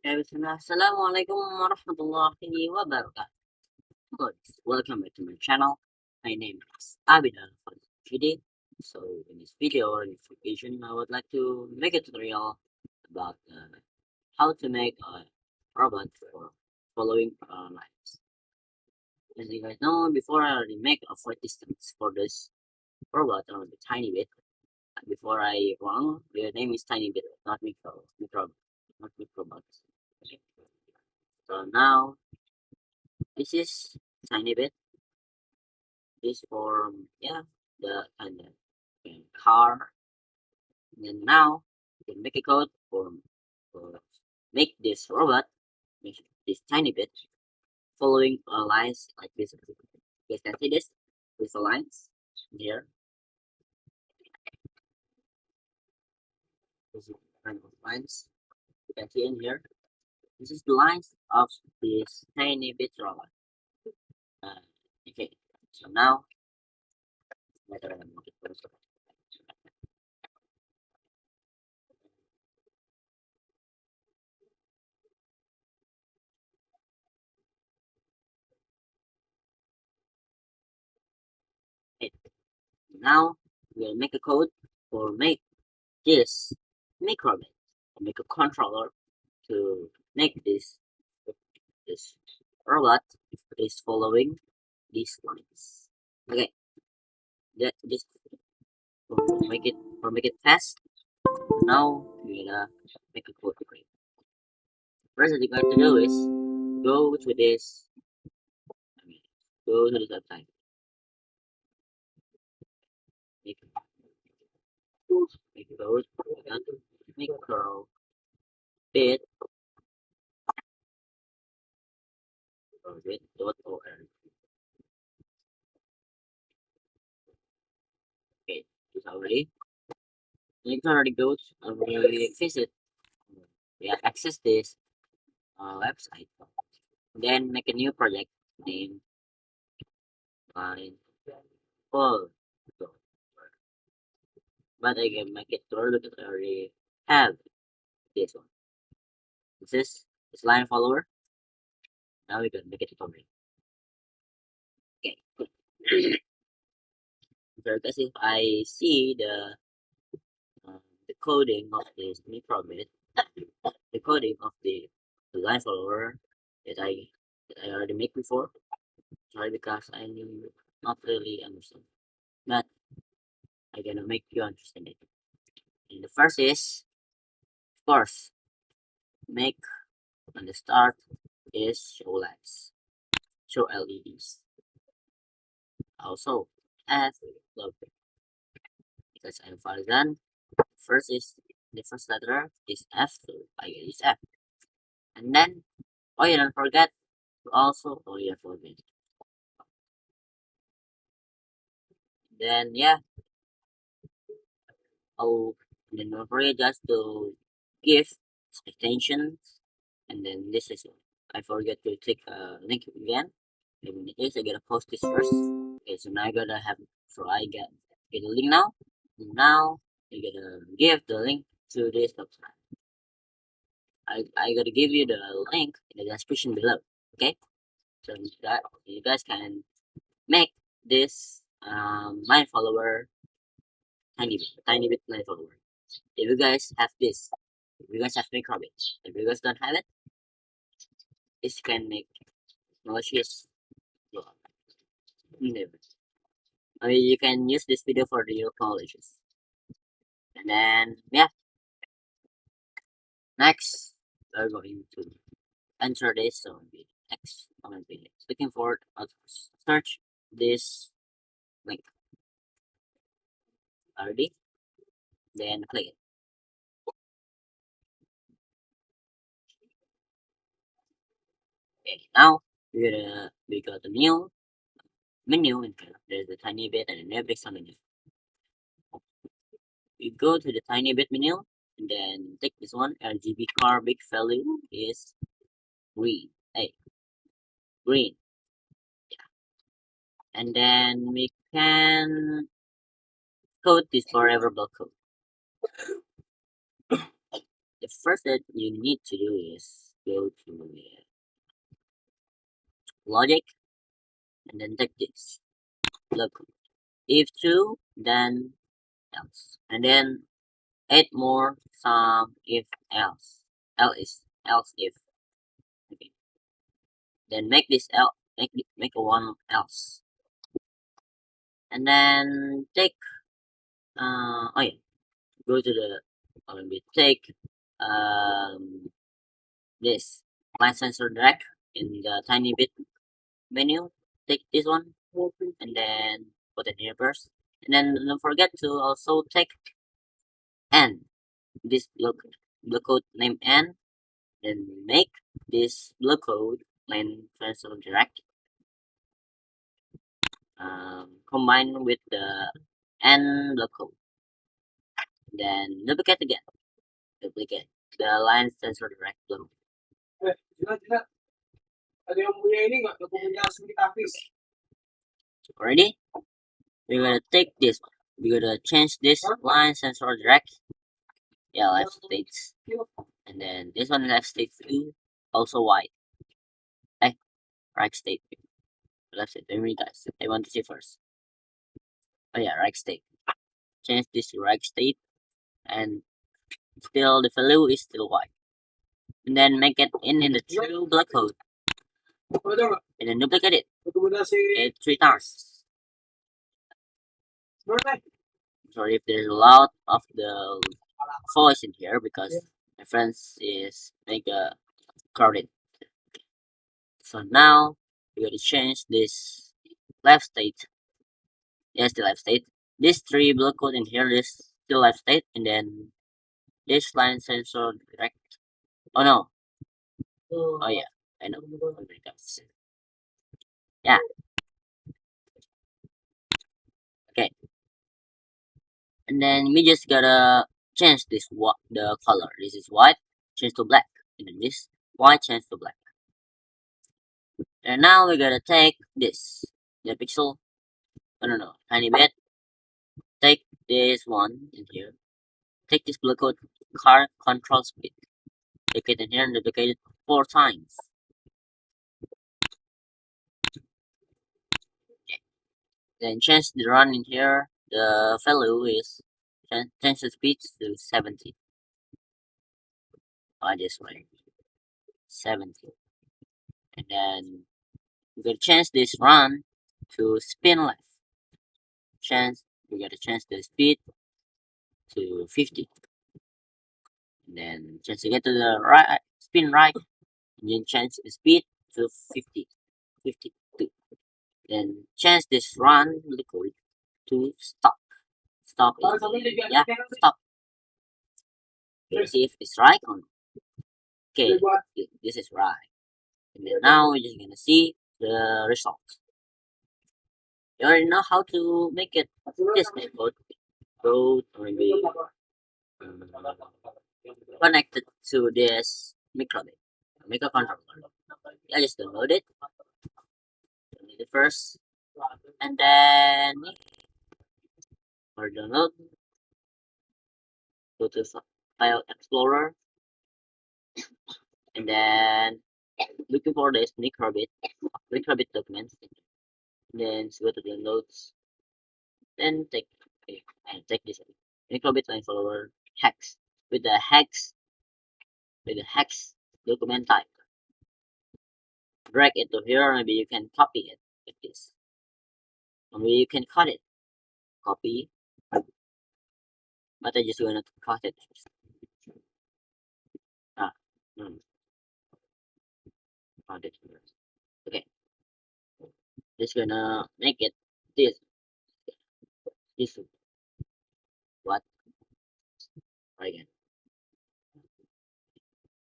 Assalamualaikum warahmatullahi wabarakatuh. Good. Welcome back to my channel. My name is Abidal Farzan Rosyidi. So in this video or in this occasion, I would like to make a tutorial about how to make a robot for following lines. As you guys know, before I already make a flight distance for this robot or the tiny bit. Before I wrong, the name is tiny bit, not not microbot. Okay. So now this is tiny bit. This for the and the car. And then now we can make a code for make this robot, make this tiny bit following lines like this. You guys can see this with the lines here. This is kind of lines you can see in here. This is the lines of this tiny bit robot. Uh, okay, so now let me make it first. Okay, now we'll make a code for make this microbit, make a controller to make this robot is following these lines. Okay, that just make it fast. Now we're gonna make a code for it. First, what you got to do is go to this. I mean, go to this website. Make make code. You got to make curl bit or bit.org. Okay, it's already. You can already go. Already visit. Yeah, access this website. Then make a new project name line full. But I can make it taller because I already have this one. This line follower. Now we can make it taller. Okay. So because if I see the coding of this micro bit, the coding of the line follower that I already made before. Sorry because I not really understand. But I'm gonna make you understand it. And the first is, of course, make on the start is show lights, show LEDs. Also, add logo because I'm Farzan. First is the first letter is F, so I use F. And then, oh, you don't forget to also, oh, you forget. Then, yeah, oh, then don't forget just to give extensions. And then this is, I forget to click link again. In case I gotta post this first. Okay, so now I gotta have, so I get the link now. Now I gotta give the link to this website. I gotta give you the link in the description below. Okay, so that you guys can make this my follower tiny bit my follower. If you guys have this, if you guys have microbits, if you guys don't have it, this can make malicious. I mean, you can use this video for your colleges. And then yeah, next we're going to enter this on the X comment video. Looking forward, I'll search this link already, then click it. Okay, now we got the new menu and there's a tiny bit and a Netflix menu. We go to the tiny bit menu and then take this one. RGB car big value is green. Hey, green. And then we can code this forever block code. The first that you need to do is go to logic and then take this. Look, if true, then else, and then add more some if else. Else if. Okay. Then make this else. Make a one else, and then take. Oh yeah. Go to the. Maybe take. This line sensor drag in the tiny bit menu. Take this one and then put it here first. And then don't forget to also take N. This blue code name N. Then make this blue code line transfer direct combine with the N blue code. Then duplicate again. Duplicate the line sensor direct blue. Already? We're gonna take this one. We're gonna change this line sensor direct. Yeah, left states. And then this one left state 2, also white. Right state. Left state. Let me guys. I want to see first. Oh yeah, right state. Change this to right state, and still the value is still white. And then make it in the true black code. And then duplicate it. Okay, 3 times. Sorry if there's a lot of the voice in here because my friends is mega crowded. So now we gotta change this left state. Yes, the left state. This 3 block code in here is still left state, and then this line sensor direct. Oh no. Oh yeah, I know. Oh my gosh. Yeah. Okay. And then we just gotta change this the color. This is white, change to black, and then this white change to black. And now we gotta take this the pixel. No, tiny bit. Take this one in here. Take this blue code car control speed. Take it in here and duplicate it 4 times. Okay. Then change the run in here. The value is change the speed to 70. By this way. 70. And then we gotta change this run to spin left. We gotta change the speed to 50. And then change again to the right spin right. And then change the speed to 50. 52. Then change this run liquid to stop. Stop is yeah, stop. Let's see if it's right or not. Okay, this is right. And then now we're just gonna see the result. You already know how to make it this method. Go or maybe connected to this microcontroller. Yeah, just download it. Download it first, and then for download, go to File Explorer, and then looking for this microbit documents. Then go to the notes, then take this microbit line follower hex with the hex document type. Drag it to here. Maybe you can copy it like this. Or maybe you can cut it. Copy. But I just wanna cut it. Ah, cut it first. Okay. Just gonna make it this. This what? Try again.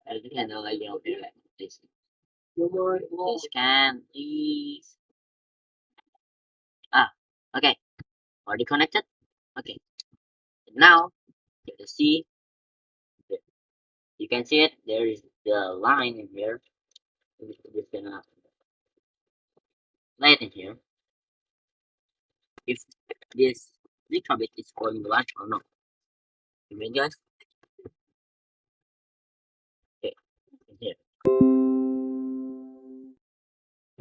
I think I know like this. Scan please. Ah, okay. Already connected? Okay. Now you can see it. There is the line in here. We're just gonna lay it in here. If this little bit is going black or not. You mean guys? Okay, in here.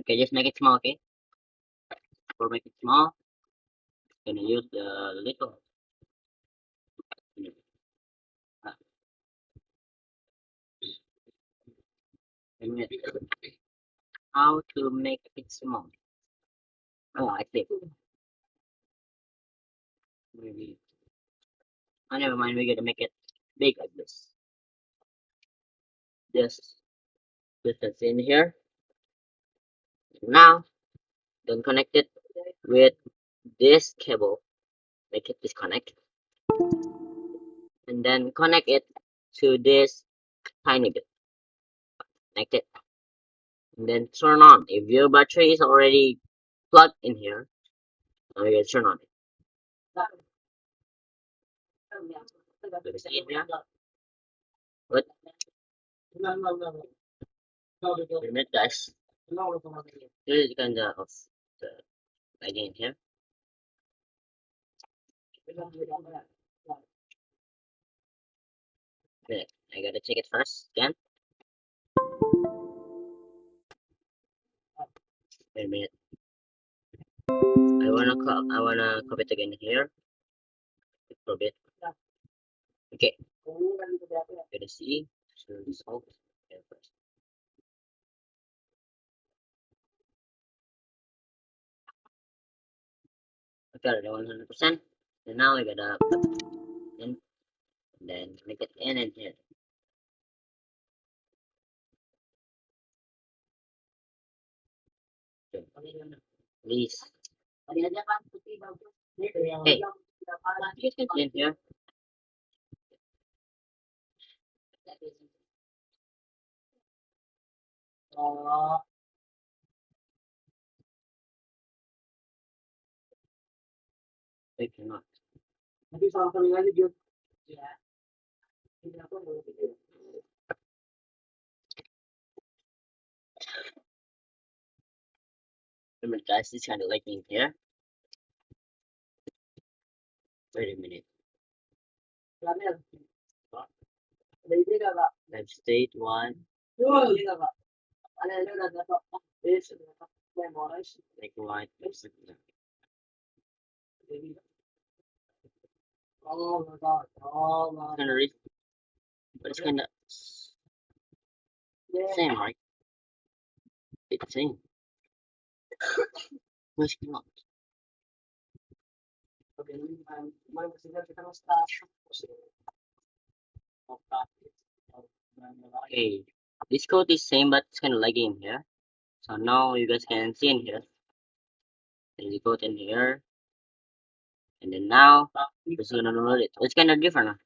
Okay, just make it small, okay? For make it small, gonna use the little. Uh, wait a minute. How to make it small? Oh, I see. Maybe. Oh, never mind. We're gonna make it big like this. Just put this in here. Now, then connect it with this cable. Make it disconnect, and then connect it to this tiny bit. Connect it, and then turn on. If your battery is already plugged in here, now you turn on it. Let me see it here. What? Wait a minute, guys. Here is kind of the lighting here. Minute. I gotta check it first. Again. Wait a minute. I wanna copy it again here. Copy it. Okay. Gotta see. So result. Okay, first. Okay, already 100%. And now we gotta put it in, and then make it in and here. Okay. Please. Okay. You can see in here. Wait, cannot. Remember, guys, this kind of lighting here. Wait a minute. Let's state one. Like one. Kind of risk, but it's kind of same, right? It's same. Where's cannot? Okay. This code is same, but it's kind of lagging here. So now you guys can see in here. There's a code in here, and then now it's gonna load it. It's kind of different.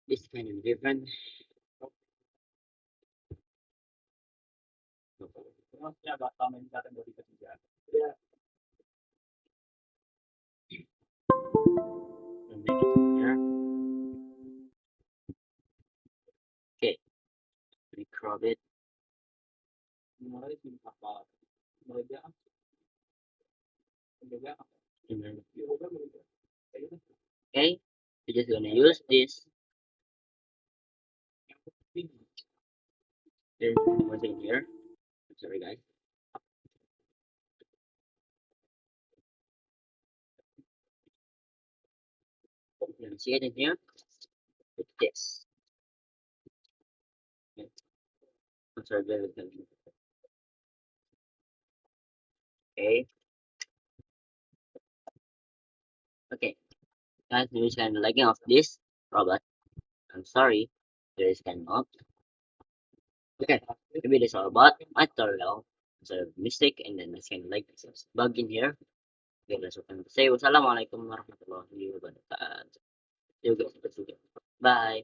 This kind of different. I'll make it here. Okay, we crop it. And then, okay, we're just gonna use this. There's one thing here. Sorry, guys. You can see it in here. With this. Okay. I'm sorry, bear with me. Okay. Okay. Guys, there is kind of lagging of this robot. I'm sorry. There is kind of. Okay. Maybe this robot might turn out. It's a mistake and then it's kind of like bug in here. Okay, that's what I'm going to say. Wassalamualaikum warahmatullahi wabarakatuh. See you guys. Bye.